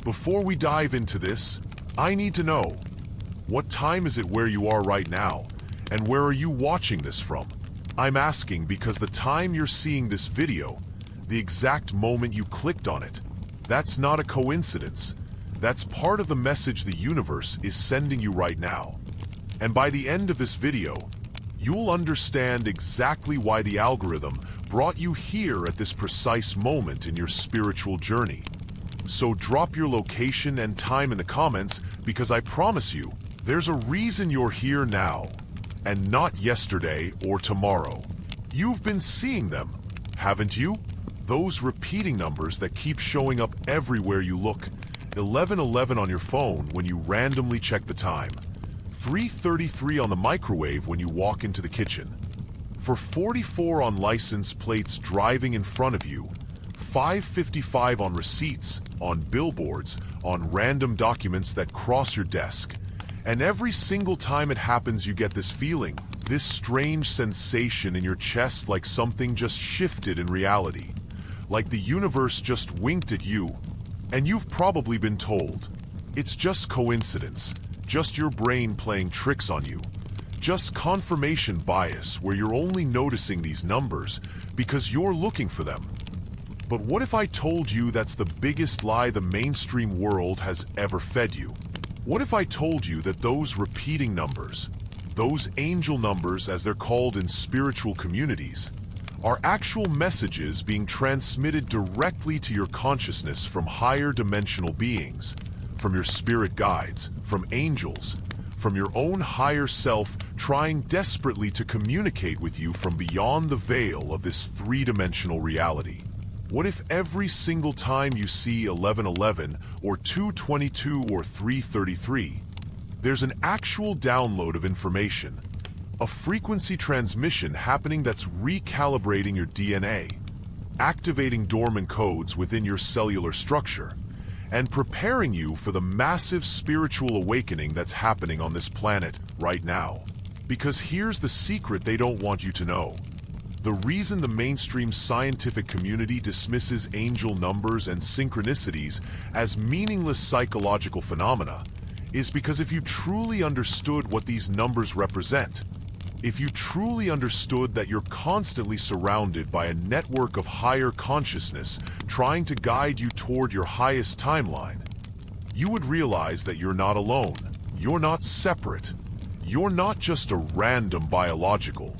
Before we dive into this, I need to know, what time is it where you are right now, and where are you watching this from? I'm asking because the time you're seeing this video, the exact moment you clicked on it, that's not a coincidence. That's part of the message the universe is sending you right now. And by the end of this video, you'll understand exactly why the algorithm brought you here at this precise moment in your spiritual journey. So drop your location and time in the comments, because I promise you, there's a reason you're here now, and not yesterday or tomorrow. You've been seeing them, haven't you? Those repeating numbers that keep showing up everywhere you look. 11:11 on your phone when you randomly check the time. 3:33 on the microwave when you walk into the kitchen. 4:44 on license plates driving in front of you. 5:55 on receipts, on billboards, on random documents that cross your desk. And every single time it happens, you get this feeling, this strange sensation in your chest, like something just shifted in reality. Like the universe just winked at you. And you've probably been told, it's just coincidence, just your brain playing tricks on you. Just confirmation bias where you're only noticing these numbers because you're looking for them. But what if I told you that's the biggest lie the mainstream world has ever fed you? What if I told you that those repeating numbers, those angel numbers as they're called in spiritual communities, are actual messages being transmitted directly to your consciousness from higher dimensional beings, from your spirit guides, from angels, from your own higher self trying desperately to communicate with you from beyond the veil of this three-dimensional reality? What if every single time you see 11:11 or 2:22 or 3:33, there's an actual download of information, a frequency transmission happening that's recalibrating your DNA, activating dormant codes within your cellular structure, and preparing you for the massive spiritual awakening that's happening on this planet right now? Because here's the secret they don't want you to know. The reason the mainstream scientific community dismisses angel numbers and synchronicities as meaningless psychological phenomena is because if you truly understood what these numbers represent, if you truly understood that you're constantly surrounded by a network of higher consciousness trying to guide you toward your highest timeline, you would realize that you're not alone. You're not separate. You're not just a random biological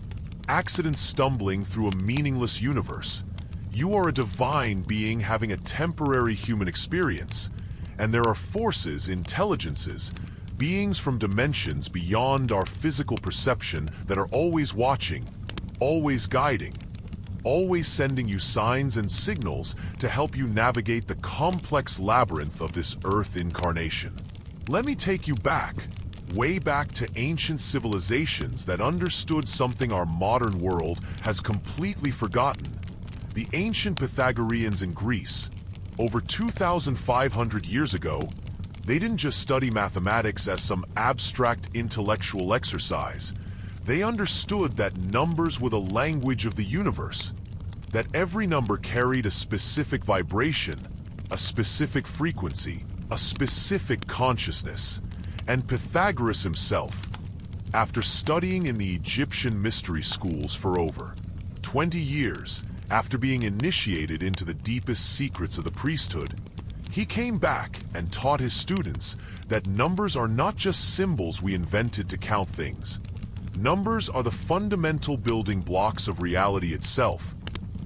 accident stumbling through a meaningless universe. You are a divine being having a temporary human experience, and there are forces, intelligences, beings from dimensions beyond our physical perception that are always watching, always guiding, always sending you signs and signals to help you navigate the complex labyrinth of this Earth incarnation. Let me take you back, way back to ancient civilizations that understood something our modern world has completely forgotten. The ancient Pythagoreans in Greece, over 2,500 years ago, they didn't just study mathematics as some abstract intellectual exercise. They understood that numbers were the language of the universe, that every number carried a specific vibration, a specific frequency, a specific consciousness. And Pythagoras himself, after studying in the Egyptian mystery schools for over 20 years, after being initiated into the deepest secrets of the priesthood, he came back and taught his students that numbers are not just symbols we invented to count things. Numbers are the fundamental building blocks of reality itself.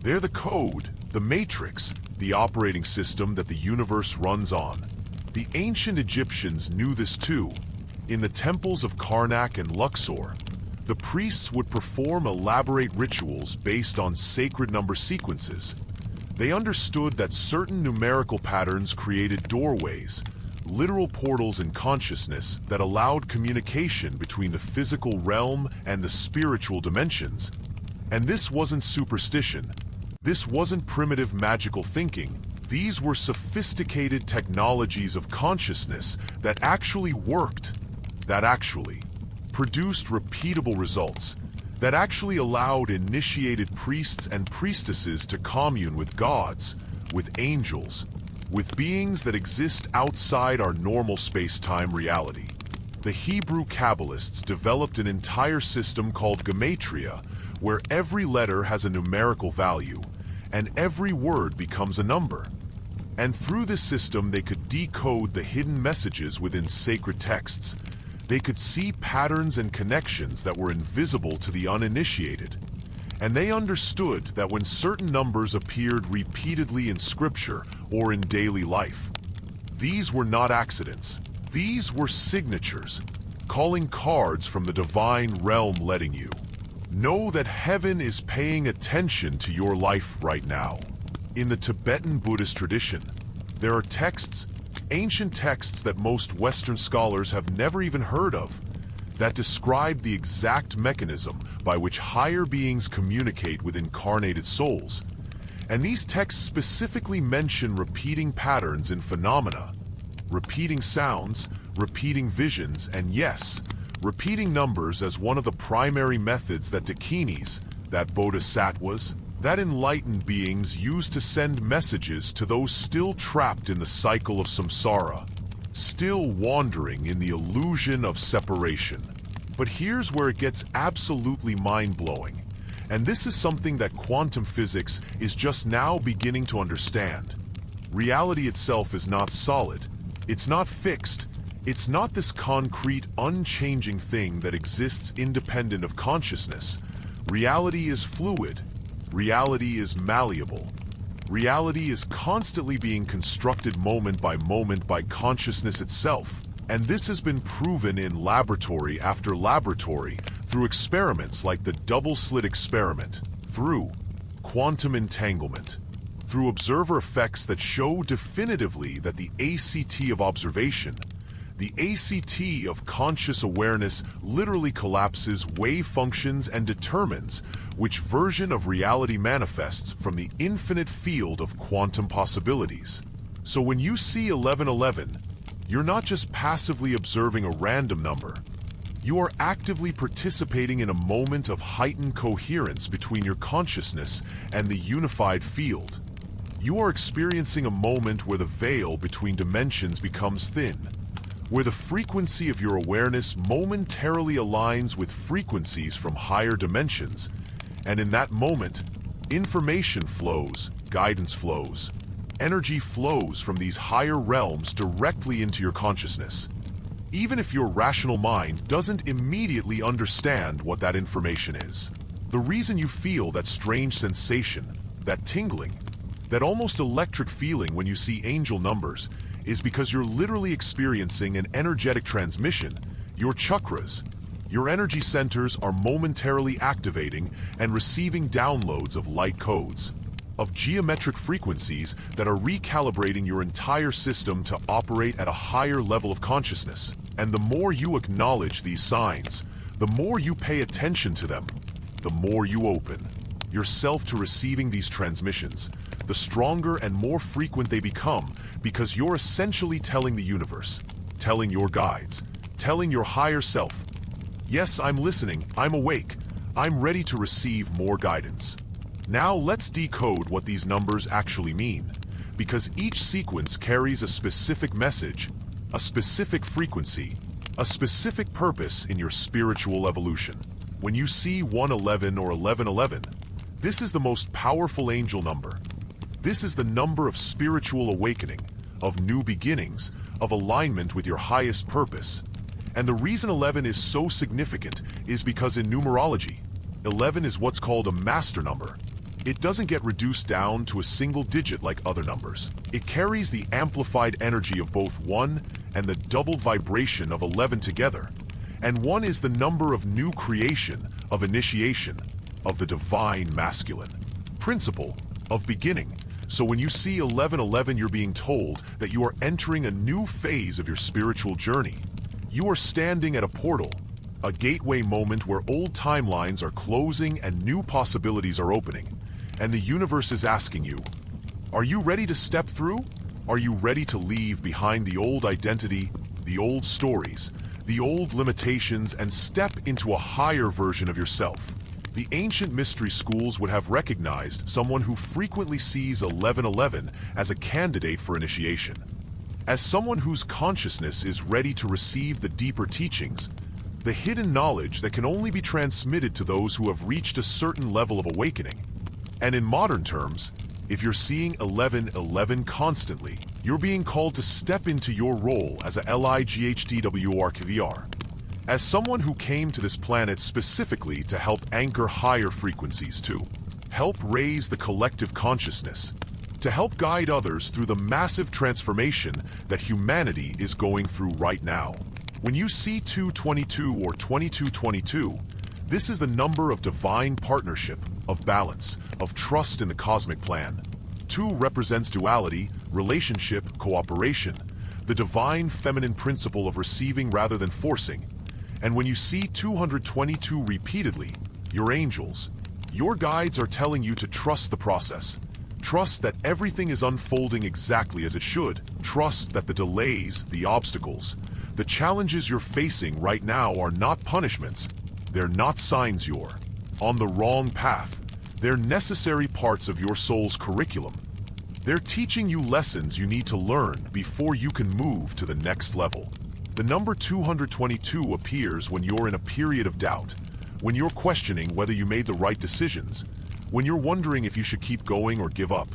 They're the code, the matrix, the operating system that the universe runs on. The ancient Egyptians knew this too. In the temples of Karnak and Luxor, the priests would perform elaborate rituals based on sacred number sequences. They understood that certain numerical patterns created doorways, literal portals in consciousness that allowed communication between the physical realm and the spiritual dimensions. And this wasn't superstition. This wasn't primitive magical thinking. These were sophisticated technologies of consciousness that actually worked, that actually produced repeatable results, that actually allowed initiated priests and priestesses to commune with gods, with angels, with beings that exist outside our normal space-time reality. The Hebrew Kabbalists developed an entire system called gematria, where every letter has a numerical value, and every word becomes a number. And through this system, they could decode the hidden messages within sacred texts. They could see patterns and connections that were invisible to the uninitiated. And they understood that when certain numbers appeared repeatedly in scripture or in daily life, these were not accidents. These were signatures, calling cards from the divine realm, letting you know that heaven is paying attention to your life right now. In the Tibetan Buddhist tradition, there are texts, ancient texts that most Western scholars have never even heard of, that describe the exact mechanism by which higher beings communicate with incarnated souls. And these texts specifically mention repeating patterns in phenomena, repeating sounds, repeating visions, and yes, repeating numbers as one of the primary methods that dakinis, that bodhisattvas, that enlightened beings use to send messages to those still trapped in the cycle of samsara, still wandering in the illusion of separation. But here's where it gets absolutely mind-blowing, and this is something that quantum physics is just now beginning to understand. Reality itself is not solid, it's not fixed, it's not this concrete, unchanging thing that exists independent of consciousness. Reality is fluid, reality is malleable. Reality is constantly being constructed moment by consciousness itself, and this has been proven in laboratory after laboratory through experiments like the double-slit experiment, through quantum entanglement, through observer effects that show definitively that the ACT of observation, the ACT of conscious awareness, literally collapses wave functions and determines which version of reality manifests from the infinite field of quantum possibilities. So when you see 1111, you're not just passively observing a random number. You are actively participating in a moment of heightened coherence between your consciousness and the unified field. You are experiencing a moment where the veil between dimensions becomes thin, where the frequency of your awareness momentarily aligns with frequencies from higher dimensions, and in that moment, information flows, guidance flows, energy flows from these higher realms directly into your consciousness. Even if your rational mind doesn't immediately understand what that information is. The reason you feel that strange sensation, that tingling, that almost electric feeling when you see angel numbers is because you're literally experiencing an energetic transmission. Your chakras, your energy centers are momentarily activating and receiving downloads of light codes, of geometric frequencies that are recalibrating your entire system to operate at a higher level of consciousness. And the more you acknowledge these signs, the more you pay attention to them, the more you open yourself to receiving these transmissions, the stronger and more frequent they become, because you're essentially telling the universe, telling your guides, telling your higher self, yes, I'm listening, I'm awake, I'm ready to receive more guidance. Now let's decode what these numbers actually mean, because each sequence carries a specific message, a specific frequency, a specific purpose in your spiritual evolution. When you see 111 or 1111, this is the most powerful angel number. This is the number of spiritual awakening, of new beginnings, of alignment with your highest purpose. And the reason 11 is so significant is because in numerology, 11 is what's called a master number. It doesn't get reduced down to a single digit like other numbers. It carries the amplified energy of both 1 and the doubled vibration of 11 together. And 1 is the number of new creation, of initiation, of the divine masculine, principle of beginning. So when you see 1111, you're being told that you are entering a new phase of your spiritual journey. You are standing at a portal, a gateway moment where old timelines are closing and new possibilities are opening. And the universe is asking you, are you ready to step through? Are you ready to leave behind the old identity, the old stories, the old limitations, and step into a higher version of yourself? The ancient mystery schools would have recognized someone who frequently sees 1111 as a candidate for initiation, as someone whose consciousness is ready to receive the deeper teachings, the hidden knowledge that can only be transmitted to those who have reached a certain level of awakening. And in modern terms, if you're seeing 1111 constantly, you're being called to step into your role as a lightvr, as someone who came to this planet specifically to help anchor higher frequencies to help raise the collective consciousness, to help guide others through the massive transformation that humanity is going through right now. When you see 222 or 2222, this is the number of divine partnership, of balance, of trust in the cosmic plan. 2 represents duality, relationship, cooperation, the divine feminine principle of receiving rather than forcing. And when you see 222 repeatedly, your angels, your guides are telling you to trust the process. Trust that everything is unfolding exactly as it should. Trust that the delays, the obstacles, the challenges you're facing right now are not punishments. They're not signs you're on the wrong path. They're necessary parts of your soul's curriculum. They're teaching you lessons you need to learn before you can move to the next level. The number 222 appears when you're in a period of doubt, when you're questioning whether you made the right decisions, when you're wondering if you should keep going or give up.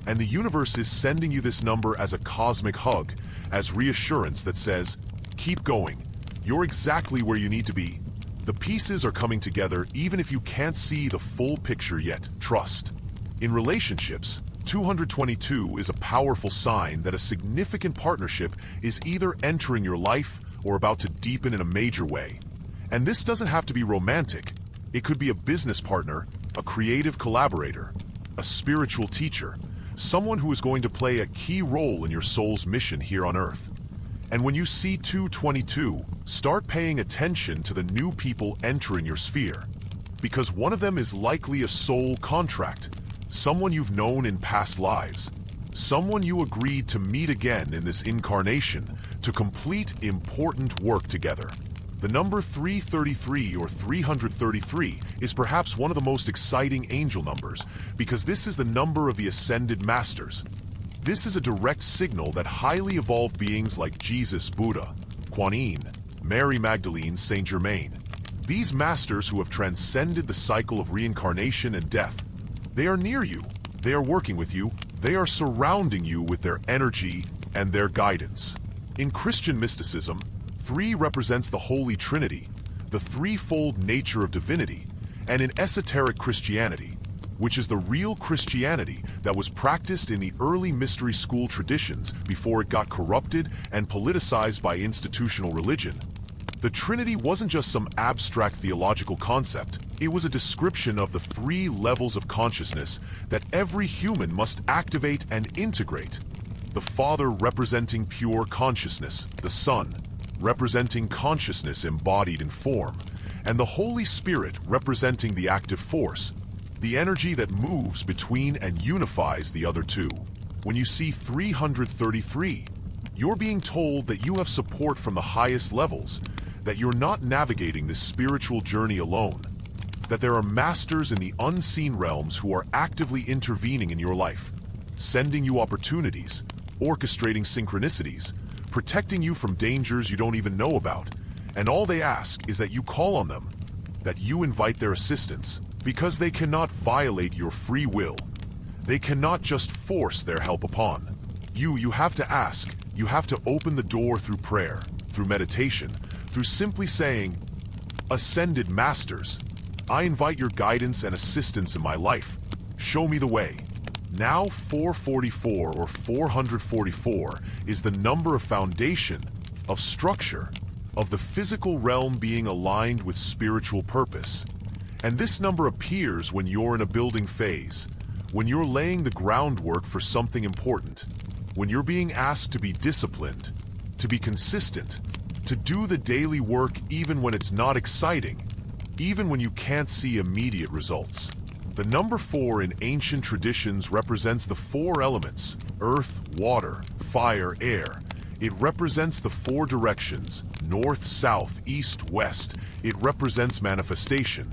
And the universe is sending you this number as a cosmic hug, as reassurance that says, keep going. You're exactly where you need to be. The pieces are coming together even if you can't see the full picture yet. Trust. In relationships, 222 is a powerful sign that a significant partnership is either entering your life or about to deepen in a major way. And this doesn't have to be romantic. It could be a business partner, a creative collaborator, a spiritual teacher, someone who is going to play a key role in your soul's mission here on Earth. And when you see 222, start paying attention to the new people entering your sphere, because one of them is likely a soul contract, someone you've known in past lives, someone you agreed to meet again in this incarnation to complete important work together. The number 333 or 333 is perhaps one of the most exciting angel numbers because this is the number of the ascended masters. This is a direct signal that highly evolved beings like Jesus, Buddha, Kuan Yin, Mary Magdalene, Saint Germain, these masters who have transcended the cycle of reincarnation and death, they are near you, they are working with you, they are surrounding you with their energy and their guidance. In Christian mysticism, 3 represents the Holy Trinity, the threefold nature of divinity, and in esoteric Christianity, which is the real Christianity that was practiced in the early mystery school traditions before it got corrupted and politicized by institutional religion. The Trinity wasn't just some abstract theological concept. It was a description of the 3 levels of consciousness that every human must activate and integrate. The Father representing pure consciousness, the Son representing consciousness embodied in form, and the Holy Spirit representing the active force, the energy that moves between and unifies the other 2. When you see 333, you're being told that you have support from the highest levels, that you're not navigating this spiritual journey alone, that there are masters in the unseen realms who are actively intervening in your life, sending you opportunities, orchestrating synchronicities, protecting you from dangers you don't even know about, and all they ask is that you call on them, that you invite their assistance, because they cannot violate your free will. They cannot just force their help upon you. You have to ask, you have to open the door through prayer, through meditation, through simply saying, Ascended Masters, I invite your guidance and assistance in my life. Show me the way. Now 444 or 444 is the number of foundation, of structure, of the physical realm being aligned with spiritual purpose. And this number appears when you're in a building phase, when you're laying the groundwork for something important, when you're being asked to be disciplined, to be consistent, to do the daily work even when it's not exciting, even when you can't see immediate results. The number 4 in ancient traditions represents the 4 elements: earth, water, fire, air. It represents the 4 directions: north, south, east, west. It represents manifestation.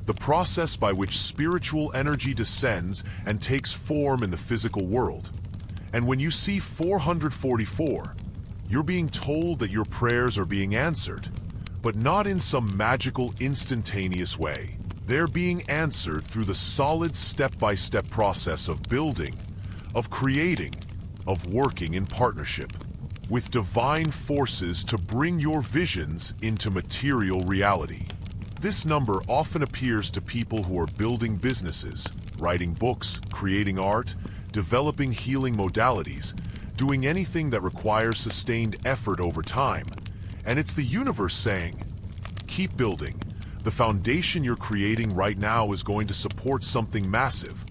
the process by which spiritual energy descends and takes form in the physical world. And when you see 444, you're being told that your prayers are being answered, but not in some magical, instantaneous way. They're being answered through the solid step-by-step process of building, of creating, of working in partnership with divine forces to bring your visions into material reality. This number often appears to people who are building businesses, writing books, creating art, developing healing modalities, doing anything that requires sustained effort over time. And it's the universe saying, keep building. The foundation you're creating right now is going to support something massive,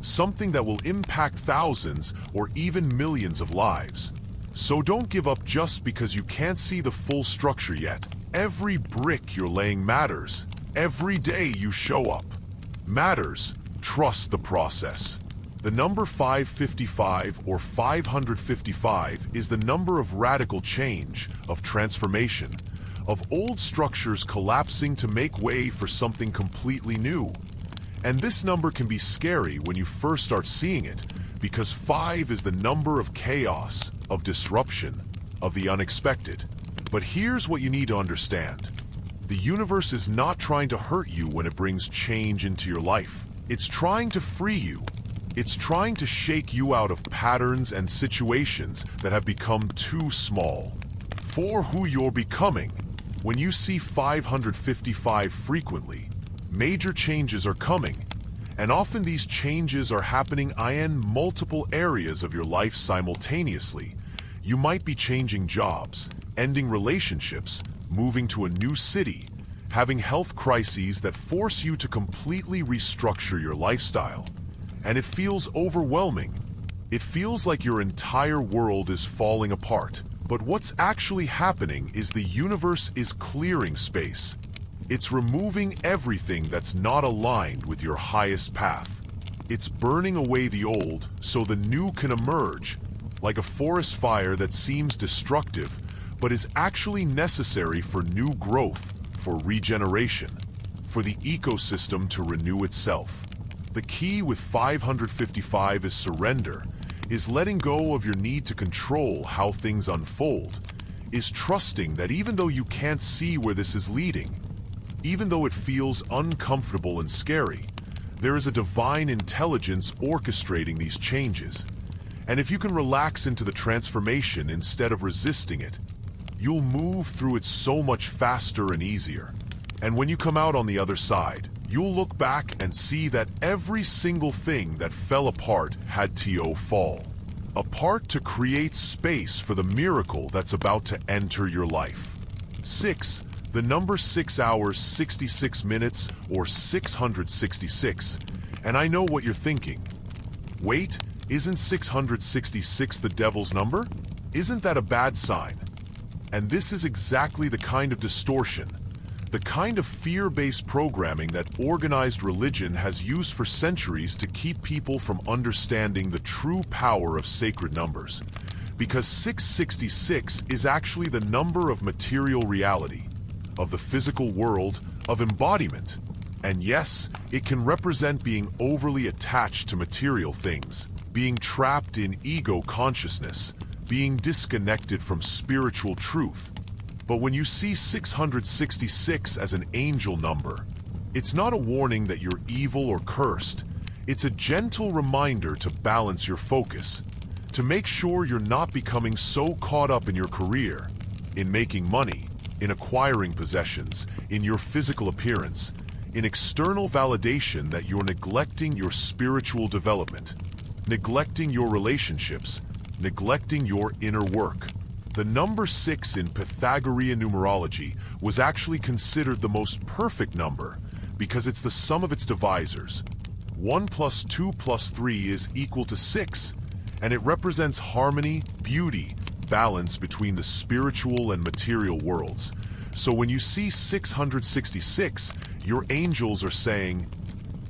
something that will impact thousands or even millions of lives. So don't give up just because you can't see the full structure yet. Every brick you're laying matters. Every day you show up matters. Trust the process. The number 555 or 555 is the number of radical change, of transformation, of old structures collapsing to make way for something completely new. And this number can be scary when you first start seeing it, because 5 is the number of chaos, of disruption, of the unexpected. But here's what you need to understand. The universe is not trying to hurt you when it brings change into your life. It's trying to free you. It's trying to shake you out of patterns and situations that have become too small for who you're becoming. When you see 555 frequently, major changes are coming, and often these changes are happening in multiple areas of your life simultaneously. You might be changing jobs, ending relationships, moving to a new city, having health crises that force you to completely restructure your lifestyle. And it feels overwhelming. It feels like your entire world is falling apart. But what's actually happening is the universe is clearing space. It's removing everything that's not aligned with your highest path. It's burning away the old so the new can emerge, like a forest fire that seems destructive, but is actually necessary for new growth, for regeneration, for the ecosystem to renew itself. The key with 555 is surrender, is letting go of your need to control how things unfold, is trusting that even though you can't see where this is leading, even though it feels uncomfortable and scary, there is a divine intelligence orchestrating these changes. And if you can relax into the transformation instead of resisting it, you'll move through it so much faster and easier. And when you come out on the other side, you'll look back and see that every single thing that fell apart had to fall apart to create space for the miracle that's about to enter your life. 6. The number 6 hours, 66 minutes, or 666. And I know what you're thinking. Wait, isn't 666 the devil's number? Isn't that a bad sign? And this is exactly the kind of distortion, the kind of fear-based programming that organized religion has used for centuries to keep people from understanding the true power of sacred numbers. Because 666 is actually the number of material reality, of the physical world, of embodiment. And yes, it can represent being overly attached to material things, being trapped in ego consciousness, being disconnected from spiritual truth. But when you see 666 as an angel number, it's not a warning that you're evil or cursed. It's a gentle reminder to balance your focus, to make sure you're not becoming so caught up in your career, in making money, in acquiring possessions, in your physical appearance, in external validation that you're neglecting your spiritual development, neglecting your relationships, neglecting your inner work. The number 6 in Pythagorean numerology was actually considered the most perfect number because it's the sum of its divisors. 1 plus 2 plus 3 is equal to 6, and it represents harmony, beauty, balance between the spiritual and material worlds. So when you see 666, your angels are saying,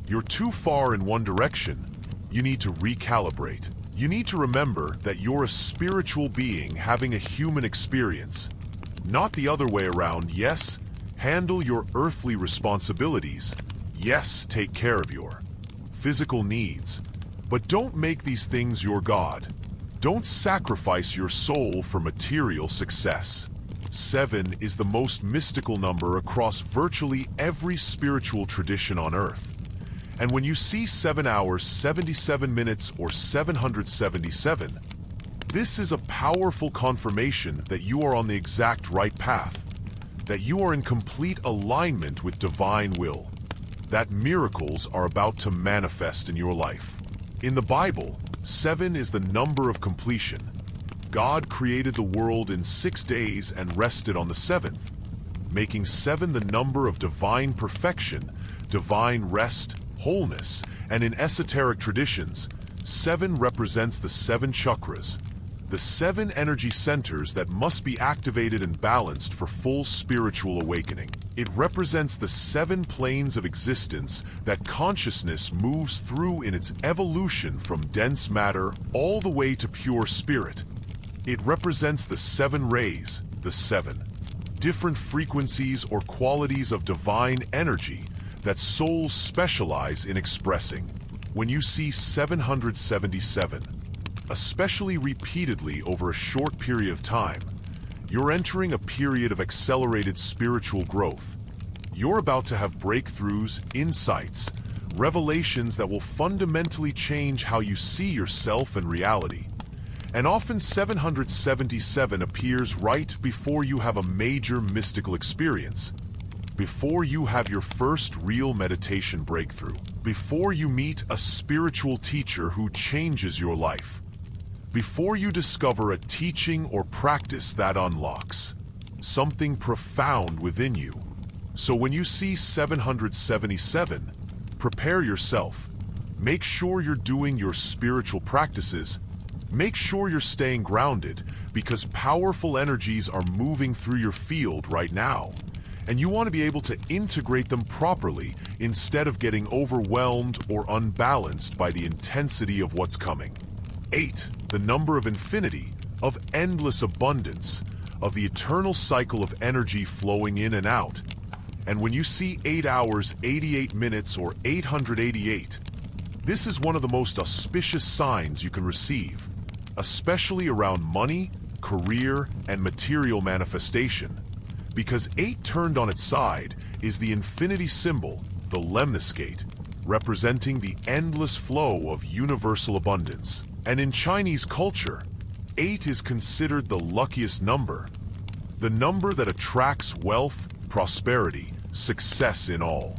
you're too far in one direction. You need to recalibrate. You need to remember that you're a spiritual being having a human experience, not the other way around. Yes, handle your earthly responsibilities. Yes, take care of your physical needs, but don't make these things your God. Don't sacrifice your soul for material success. 7 is the most mystical number across virtually every spiritual tradition on Earth. And when you see 7 hours, 77 minutes, or 777, this is a powerful confirmation that you are on the exact right path, that you are in complete alignment with divine will, that miracles are about to manifest in your life. In the Bible, 7 is the number of completion. God created the world in 6 days and rested on the 7th, making 7 the number of divine perfection, divine rest, wholeness, and in esoteric traditions, 7 represents the 7 chakras, the 7 energy centers that must be activated and balanced for full spiritual awakening. It represents the 7 planes of existence that consciousness moves through in its evolution from dense matter all the way to pure spirit. It represents the 7 rays, the 7 different frequencies or qualities of divine energy that souls specialize in expressing. When you see 777, especially repeatedly over a short period of time, you're entering a period of accelerated spiritual growth. You're about to have breakthroughs, insights, revelations that will fundamentally change how you see yourself and reality. And often 777 appears right before you have a major mystical experience, before you have your first real meditation breakthrough, before you meet a spiritual teacher who changes your life, before you discover a teaching or practice that unlocks something profound within you. So when you see 777, prepare yourself. Make sure you're doing your spiritual practices. Make sure you're staying grounded, because powerful energies are moving through your field right now, and you want to be able to integrate them properly instead of getting overwhelmed or unbalanced by the intensity of what's coming. 8, the number of infinity, of endless abundance, of the eternal cycle of energy flowing in and out. And when you see 8 hours, 88 minutes, or 888, this is one of the most auspicious signs you can receive, especially around money, career, and material manifestation, because 8 turned on its side is the infinity symbol, the lemniscate, representing the endless flow of universal abundance. And in Chinese culture, 8 is considered the luckiest number, the number that attracts wealth, prosperity, success in all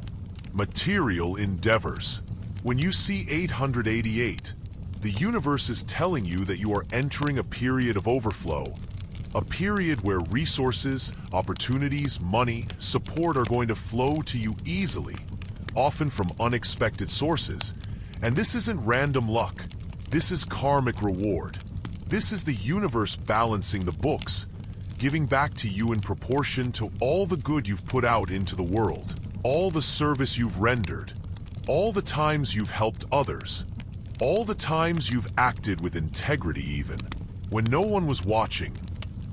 material endeavors. When you see 888, the universe is telling you that you are entering a period of overflow, a period where resources, opportunities, money, support are going to flow to you easily, often from unexpected sources. And this isn't random luck. This is karmic reward. This is the universe balancing the books, giving back to you in proportion to all the good you've put out into the world, all the service you've rendered, all the times you've helped others, all the times you've acted with integrity even, when no one was watching.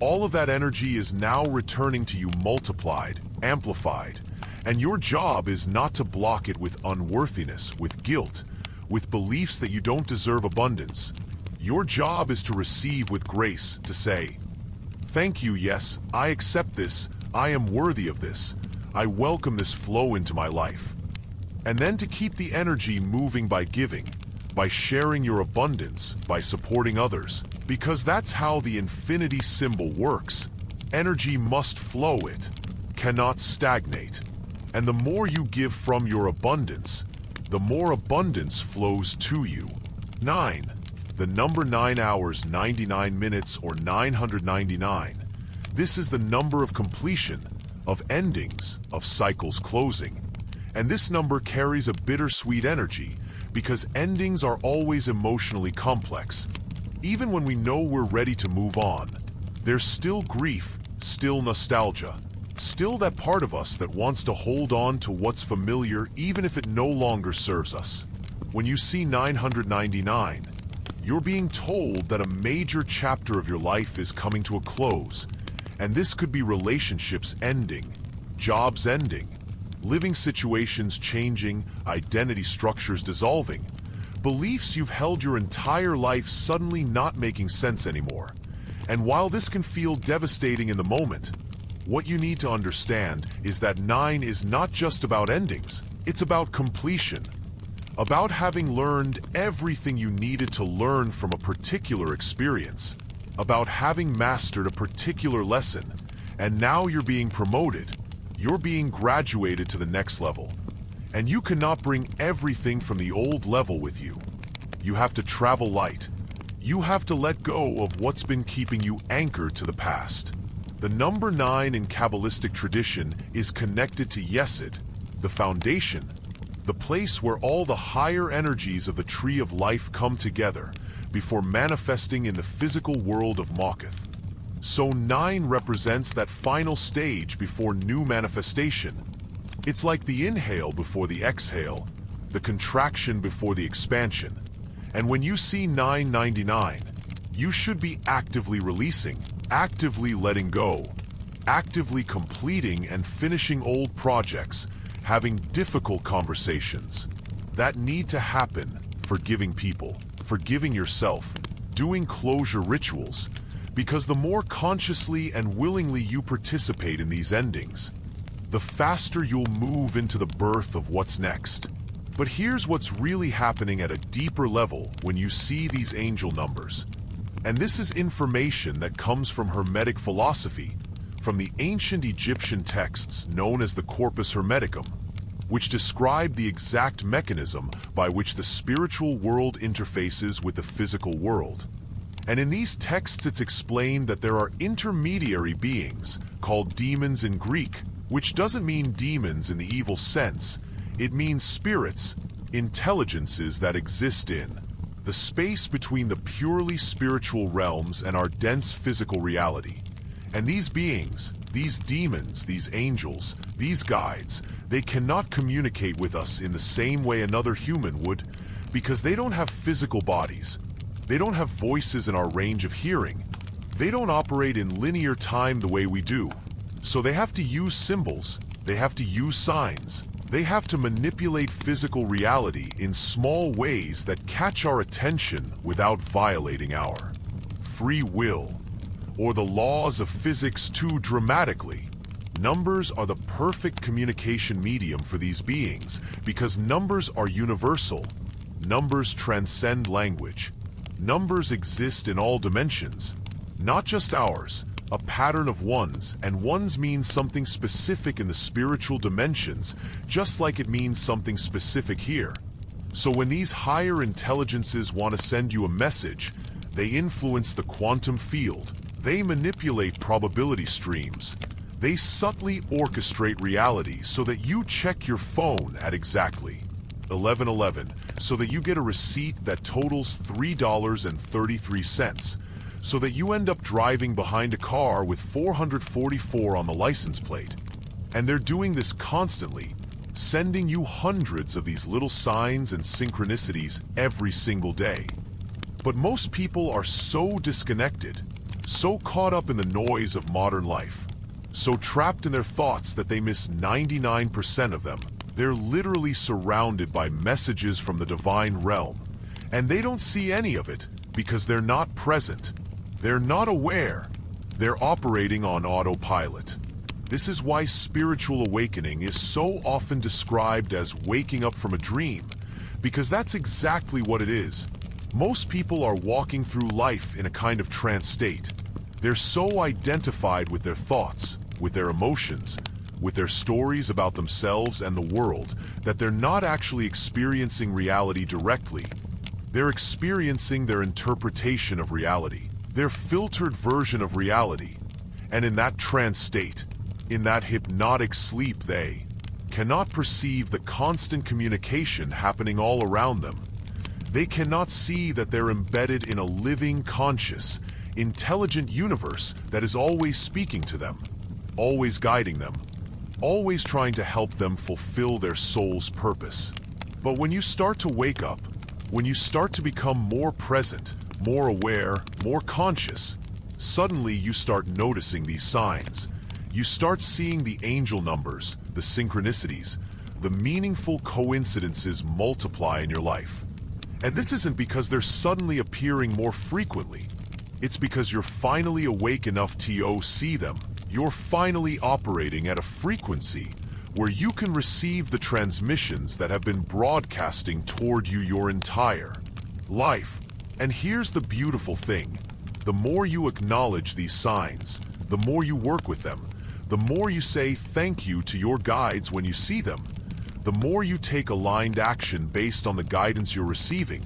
All of that energy is now returning to you multiplied, amplified, and your job is not to block it with unworthiness, with guilt, with beliefs that you don't deserve abundance. Your job is to receive with grace, to say, "Thank you, yes, I accept this, I am worthy of this, I welcome this flow into my life." And then to keep the energy moving by giving, by sharing your abundance, by supporting others, because that's how the infinity symbol works. Energy must flow, it cannot stagnate. And the more you give from your abundance, the more abundance flows to you. 9. The number 9 hours, 99 minutes, or 999. This is the number of completion, of endings, of cycles closing. And this number carries a bittersweet energy, because endings are always emotionally complex. Even when we know we're ready to move on, there's still grief, still nostalgia, still that part of us that wants to hold on to what's familiar even if it no longer serves us. When you see 999, you're being told that a major chapter of your life is coming to a close, and this could be relationships ending, jobs ending, living situations changing, identity structures dissolving, beliefs you've held your entire life suddenly not making sense anymore. And while this can feel devastating in the moment, what you need to understand is that 9 is not just about endings, it's about completion. About having learned everything you needed to learn from a particular experience. About having mastered a particular lesson. And now you're being promoted. You're being graduated to the next level. And you cannot bring everything from the old level with you. You have to travel light. You have to let go of what's been keeping you anchored to the past. The number 9 in Kabbalistic tradition is connected to Yesod, the foundation, the place where all the higher energies of the tree of life come together before manifesting in the physical world of Malkuth. So 9 represents that final stage before new manifestation. It's like the inhale before the exhale, the contraction before the expansion. And when you see 999, you should be actively releasing, actively letting go, actively completing and finishing old projects, having difficult conversations that need to happen, forgiving people, forgiving yourself, doing closure rituals, because the more consciously and willingly you participate in these endings, the faster you'll move into the birth of what's next. But here's what's really happening at a deeper level when you see these angel numbers. And this is information that comes from Hermetic philosophy, from the ancient Egyptian texts known as the Corpus Hermeticum, which describe the exact mechanism by which the spiritual world interfaces with the physical world. And in these texts it's explained that there are intermediary beings, called demons in Greek, which doesn't mean demons in the evil sense. It means spirits, intelligences that exist in the space between the purely spiritual realms and our dense physical reality. And these beings, these demons, these angels, these guides, they cannot communicate with us in the same way another human would, because they don't have physical bodies. They don't have voices in our range of hearing. They don't operate in linear time the way we do. So they have to use symbols. They have to use signs. They have to manipulate physical reality in small ways that catch our attention without violating our free will, or the laws of physics too dramatically. Numbers are the perfect communication medium for these beings because numbers are universal. Numbers transcend language. Numbers exist in all dimensions, not just ours. A pattern of ones, and ones means something specific in the spiritual dimensions, just like it means something specific here. So when these higher intelligences want to send you a message, they influence the quantum field. They manipulate probability streams. They subtly orchestrate reality so that you check your phone at exactly 11:11, so that you get a receipt that totals $3.33. So that you end up driving behind a car with 444 on the license plate. And they're doing this constantly, sending you hundreds of these little signs and synchronicities every single day. But most people are so disconnected, so caught up in the noise of modern life, so trapped in their thoughts that they miss 99% of them. They're literally surrounded by messages from the divine realm, and they don't see any of it because they're not present. They're not aware. They're operating on autopilot. This is why spiritual awakening is so often described as waking up from a dream, because that's exactly what it is. Most people are walking through life in a kind of trance state. They're so identified with their thoughts, with their emotions, with their stories about themselves and the world, that they're not actually experiencing reality directly. They're experiencing their interpretation of reality. Their filtered version of reality. And in that trance state, in that hypnotic sleep, they cannot perceive the constant communication happening all around them. They cannot see that they're embedded in a living, conscious, intelligent universe that is always speaking to them, always guiding them, always trying to help them fulfill their soul's purpose. But when you start to wake up, when you start to become more present, more aware, more conscious, suddenly you start noticing these signs. You start seeing the angel numbers, the synchronicities, the meaningful coincidences multiply in your life. And this isn't because they're suddenly appearing more frequently. It's because you're finally awake enough to see them. You're finally operating at a frequency where you can receive the transmissions that have been broadcasting toward you your entire life. And here's the beautiful thing. The more you acknowledge these signs, the more you work with them, the more you say thank you to your guides when you see them, the more you take aligned action based on the guidance you're receiving,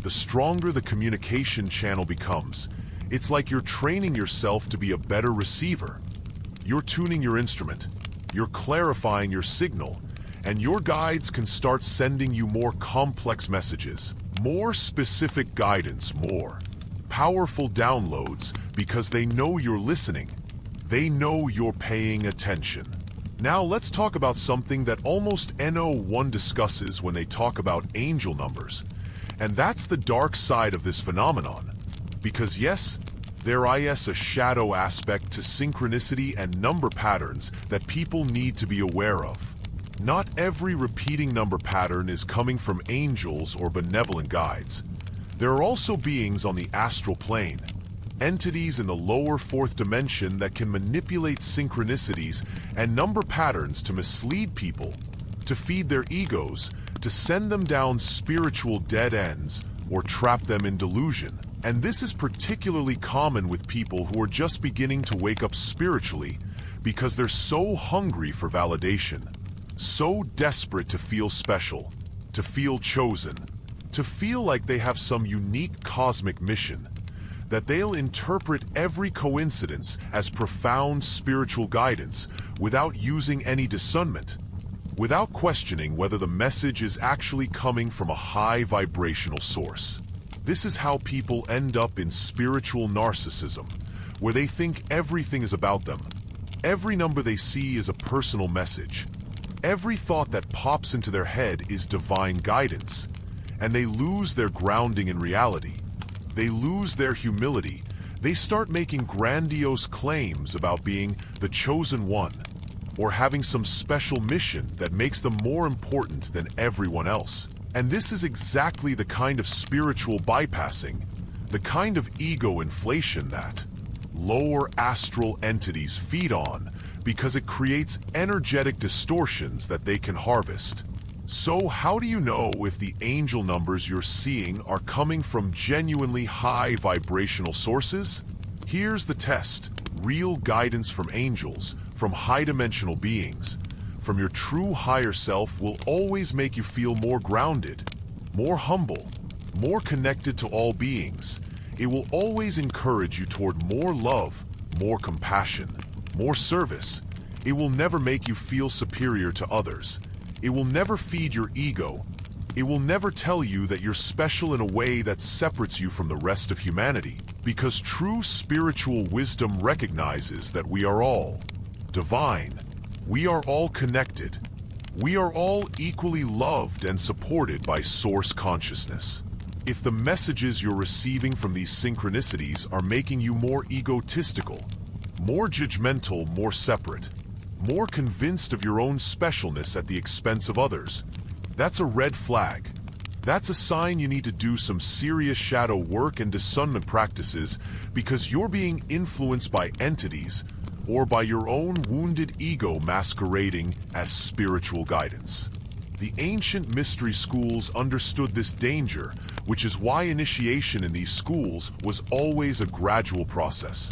the stronger the communication channel becomes. It's like you're training yourself to be a better receiver. You're tuning your instrument, you're clarifying your signal, and your guides can start sending you more complex messages, more specific guidance, more powerful downloads, because they know you're listening. They know you're paying attention. Now let's talk about something that almost no one discusses when they talk about angel numbers, and that's the dark side of this phenomenon. Because yes, there is a shadow aspect to synchronicity and number patterns that people need to be aware of. Not every repeating number pattern is coming from angels or benevolent guides. There are also beings on the astral plane, entities in the lower fourth dimension that can manipulate synchronicities and number patterns to mislead people, to feed their egos, to send them down spiritual dead ends, or trap them in delusion. And this is particularly common with people who are just beginning to wake up spiritually because they're so hungry for validation, so desperate to feel special, to feel chosen, to feel like they have some unique cosmic mission, that they'll interpret every coincidence as profound spiritual guidance without using any discernment, without questioning whether the message is actually coming from a high vibrational source. This is how people end up in spiritual narcissism, where they think everything is about them. Every number they see is a personal message. Every thought that pops into their head is divine guidance, and they lose their grounding in reality. They lose their humility. They start making grandiose claims about being the chosen one, or having some special mission that makes them more important than everyone else. And this is exactly the kind of spiritual bypassing, the kind of ego inflation that lower astral entities feed on, because it creates energetic distortions that they can harvest. So how do you know if the angel numbers you're seeing are coming from genuinely high vibrational sources? Here's the test. Real guidance from angels, from high-dimensional beings, from your true higher self will always make you feel more grounded, more humble, more connected to all beings. It will always encourage you toward more love, more compassion, more service. It will never make you feel superior to others. It will never feed your ego. It will never tell you that you're special in a way that separates you from the rest of humanity, because true spiritual wisdom recognizes that we are all divine. We are all connected. We are all equally loved and supported by source consciousness. If the messages you're receiving from these synchronicities are making you more egotistical, more judgmental, more separate, more convinced of your own specialness at the expense of others, that's a red flag. That's a sign you need to do some serious shadow work and discernment practices, because you're being influenced by entities or by your own wounded ego masquerading as spiritual guidance. The ancient mystery schools understood this danger, which is why initiation in these schools was always a gradual process.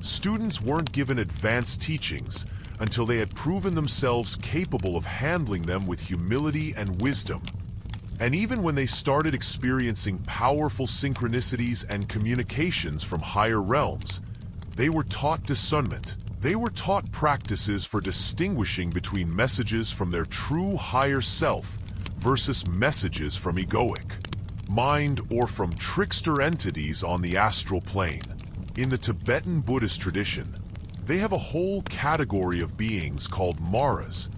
Students weren't given advanced teachings until they had proven themselves capable of handling them with humility and wisdom. And even when they started experiencing powerful synchronicities and communications from higher realms, they were taught discernment. They were taught practices for distinguishing between messages from their true higher self versus messages from egoic mind or from trickster entities on the astral plane. In the Tibetan Buddhist tradition, they have a whole category of beings called maras,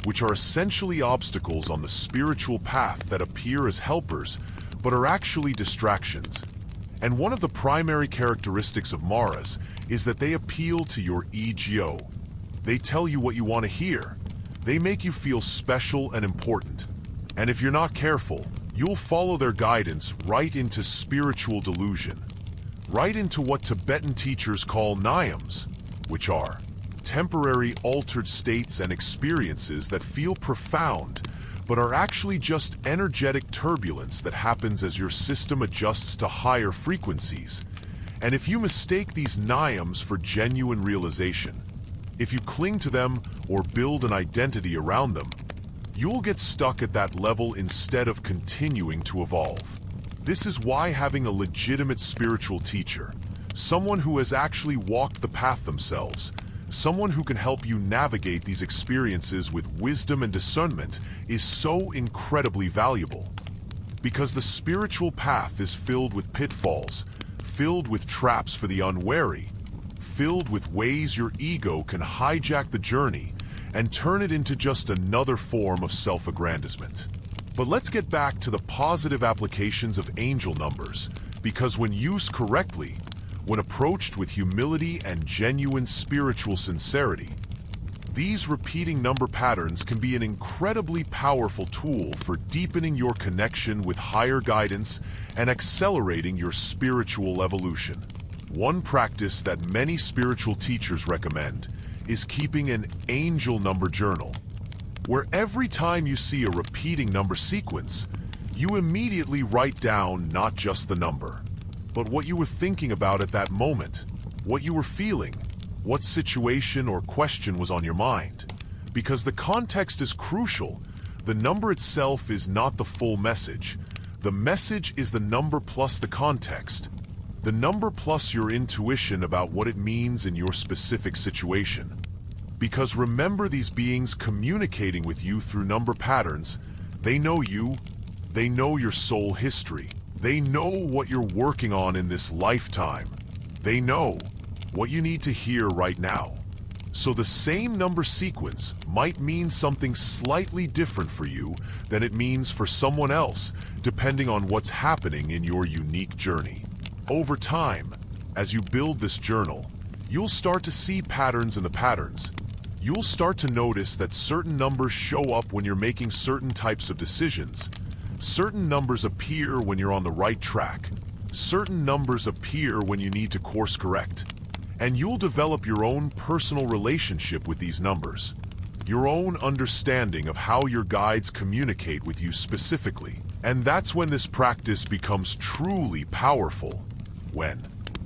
which are essentially obstacles on the spiritual path that appear as helpers but are actually distractions. And one of the primary characteristics of maras is that they appeal to your ego. They tell you what you want to hear. They make you feel special and important. And if you're not careful, you'll follow their guidance right into spiritual delusion, right into what Tibetan teachers call nayams, which are temporary altered states and experiences that feel profound, but are actually just energetic turbulence that happens as your system adjusts to higher frequencies. And if you mistake these nayams for genuine realization, if you cling to them or build an identity around them, you'll get stuck at that level instead of continuing to evolve. This is why having a legitimate spiritual teacher, someone who has actually walked the path themselves, someone who can help you navigate these experiences with wisdom and discernment, is so incredibly valuable. Because the spiritual path is filled with pitfalls, filled with traps for the unwary, filled with ways your ego can hijack the journey and turn it into just another form of self-aggrandizement. But let's get back to the positive applications of angel numbers, because when used correctly, when approached with humility and genuine spiritual sincerity, these repeating number patterns can be an incredibly powerful tool for deepening your connection with higher guidance and accelerating your spiritual evolution. One practice that many spiritual teachers recommend is keeping an angel number journal, where every time you see a repeating number sequence, you immediately write down not just the number, but what you were thinking about at that moment, what you were feeling, what situation or question was on your mind. Because the context is crucial, the number itself is not the full message. The message is the number plus the context. The number plus your intuition about what it means in your specific situation. Because remember, these beings communicating with you through number patterns, they know you, they know your soul history, they know what you're working on in this lifetime, they know what you need to hear right now. So the same number sequence might mean something slightly different for you than it means for someone else, depending on what's happening in your unique journey. Over time, as you build this journal, you'll start to see patterns in the patterns. You'll start to notice that certain numbers show up when you're making certain types of decisions. Certain numbers appear when you're on the right track. Certain numbers appear when you need to course correct. And you'll develop your own personal relationship with these numbers, your own understanding of how your guides communicate with you specifically. And that's when this practice becomes truly powerful. When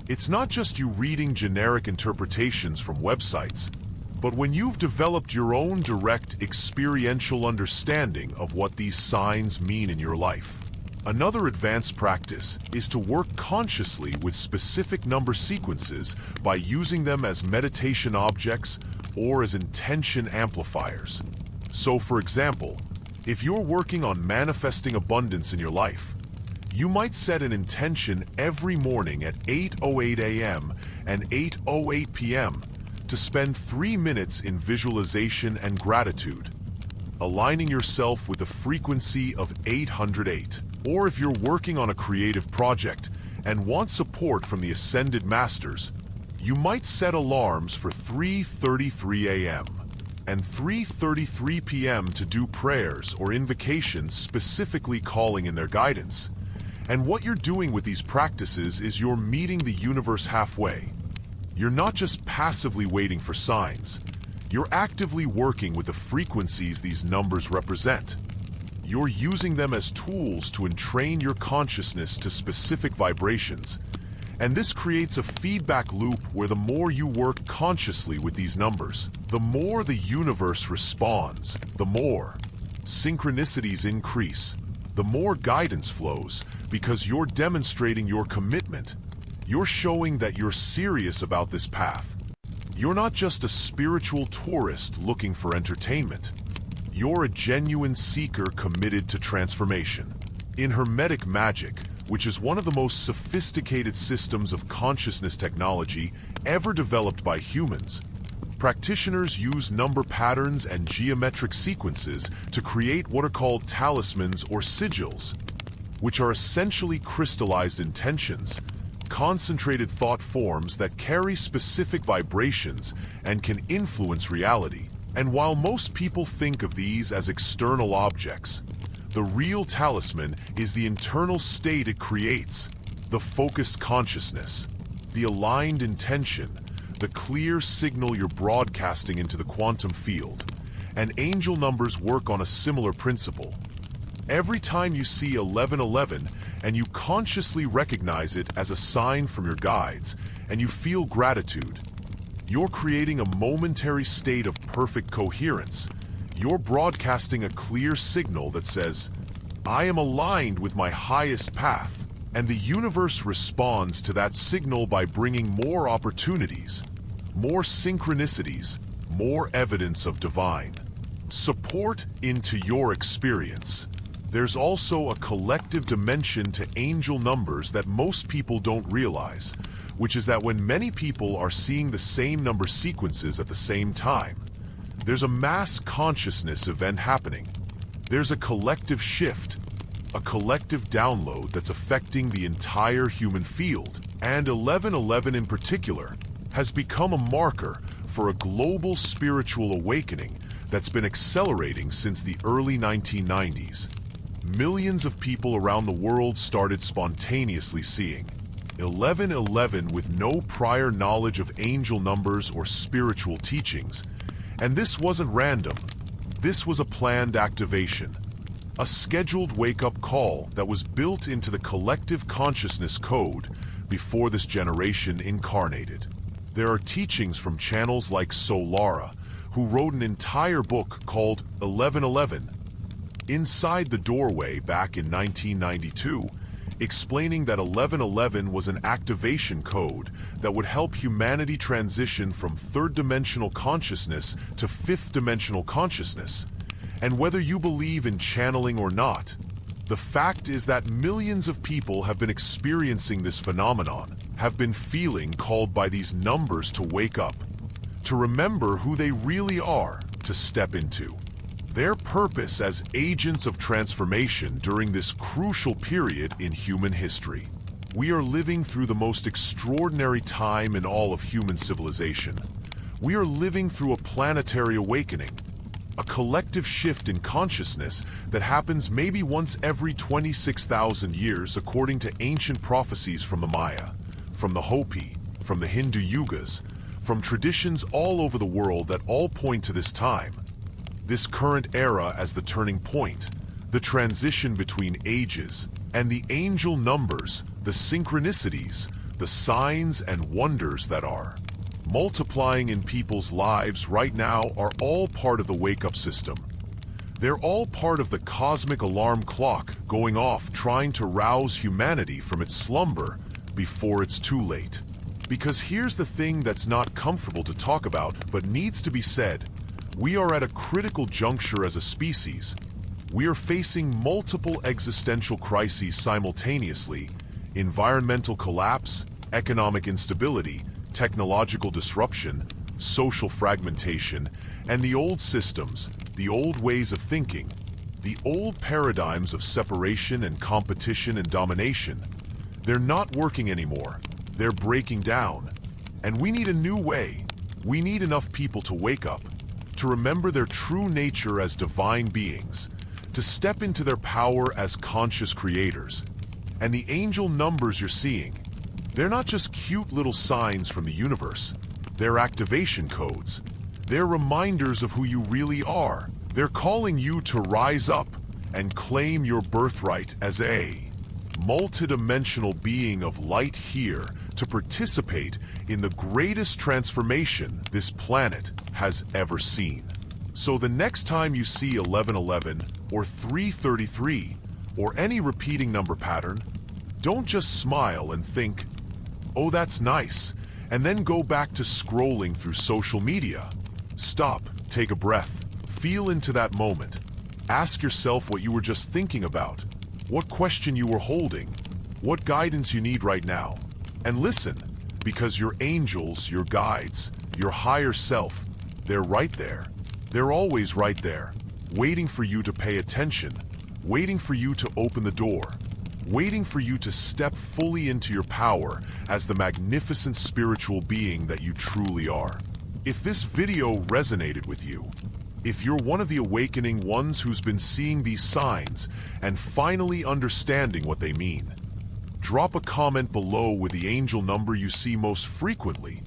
it's not just you reading generic interpretations from websites, but when you've developed your own direct experiential understanding of what these signs mean in your life. Another advanced practice is to work consciously with specific number sequences by using them as meditation objects or as intention amplifiers. So, for example, if you're working on manifesting abundance in your life, you might set an intention every morning at 8:08 a.m. and 8:08 p.m. to spend 3 minutes in visualization and gratitude, aligning yourself with the frequency of 808. Or if you're working on a creative project and want support from the Ascended Masters, you might set alarms for 3:33 a.m. and 3:33 p.m. to do prayers or invocations specifically calling in their guidance. And what you're doing with these practices is you're meeting the universe halfway. You're not just passively waiting for signs. You're actively working with the frequencies these numbers represent. You're using them as tools to entrain your consciousness to specific vibrations. And this creates a feedback loop where the more you work consciously with these numbers, the more the universe responds, the more synchronicities increase, the more guidance flows, because you're demonstrating your commitment. You're showing that you're serious about this path. You're not just a spiritual tourist looking for entertainment. You're a genuine seeker committed to transformation. In Hermetic magic, which is one of the most sophisticated systems of consciousness technology ever developed by humans, practitioners use number patterns and geometric sequences to create what are called talismans or sigils, which are essentially crystallized intentions, concentrated thought forms that carry specific vibrations and can influence reality. And while most people think of these as external objects, the real talisman is the internal state it creates, the focused consciousness, the aligned intention, the clear signal you're broadcasting into the quantum field. And angel numbers work on a similar principle. Every time you see 1111 and you consciously recognize it as a sign from your guides and you feel gratitude, you're creating a momentary state of perfect coherence. You're broadcasting a clear signal that says, I am aligned with my highest path, and the universe responds to that signal by bringing more opportunities, more synchronicities, more evidence of divine support into your experience. There's also a collective dimension to angel numbers that most people don't realize, which is that when many people are seeing the same number sequences at the same time, there's a mass consciousness event happening. There's a collective shift, a collective download that's affecting the entire human field. And 1111 in particular has become a marker for a global spiritual awakening that's been accelerating since the early 1990s. Millions of people around the world started spontaneously seeing 1111 with no prior knowledge of angel numbers or spiritual teachings. And this wasn't random. This was a planned activation, a scheduled wake-up call that was built into the collective consciousness code before this generation incarnated. There are teachings from channels like Solara, who wrote an entire book called 1111, Inside the Doorway back in 1992, explaining that 1111 was an activation code that would help humanity transition from third-dimensional consciousness to fifth-dimensional consciousness. And whether you believe in channeling or not, the fact is that millions of people have been experiencing this phenomenon, have been feeling called by these numbers to wake up, to remember who they really are, to step into their purpose as agents of transformation during this crucial period in human history. We are living through the most extraordinary time in all of human civilization. We are living through a planetary awakening, a collective shift in consciousness that happens maybe once every 26,000 years according to ancient prophecies from the Maya, from the Hopi, from the Hindu Yugas, from traditions all over the world that all point to this time, this current era as the turning point, the transition between ages, and the angel numbers, the synchronicities, the signs and wonders that are multiplying in people's lives right now are all part of the wake-up system. They're all part of the cosmic alarm clock going off trying to rouse humanity from its slumber before it's too late. Because here's the thing that's not comfortable to talk about but needs to be said. We are at a critical juncture as a species. We are facing multiple existential crises simultaneously: environmental collapse, economic instability, technological disruption, social fragmentation, and the old systems, the old ways of thinking, the old paradigms of separation and competition and domination. They're not working anymore. They're breaking down. And we need a new way. We need enough people to wake up, to remember their true nature as divine beings, to step into their power as conscious creators. And the angel numbers you're seeing, they're not just cute little signs from the universe. They're activation codes. They're reminders of who you really are. They're calling you to rise up and claim your birthright as a multidimensional being of light here to participate in the greatest transformation this planet has ever seen. So the next time you see 1111 or 333 or any repeating number pattern, don't just smile and think, oh, that's nice, and then go back to scrolling through social media. Stop, take a breath, feel into that moment. Ask yourself what you were just thinking about, what question you were holding, what guidance you need right now. And listen, because your angels, your guides, your higher self, they're right there. They're always right there, waiting for you to pay attention, waiting for you to open the door. waiting for you to step fully into your power as the magnificent spiritual being that you truly are. If this video resonated with you, if you're one of the awakening ones who's been seeing these signs and finally understanding what they mean, drop a comment below with the angel number you see most frequently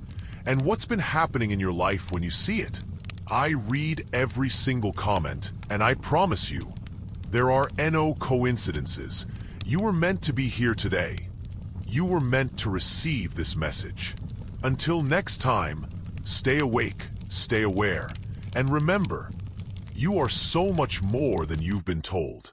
and what's been happening in your life when you see it. I read every single comment, and I promise you, there are no coincidences. You were meant to be here today. You were meant to receive this message. Until next time, stay awake, stay aware, and remember, you are so much more than you've been told.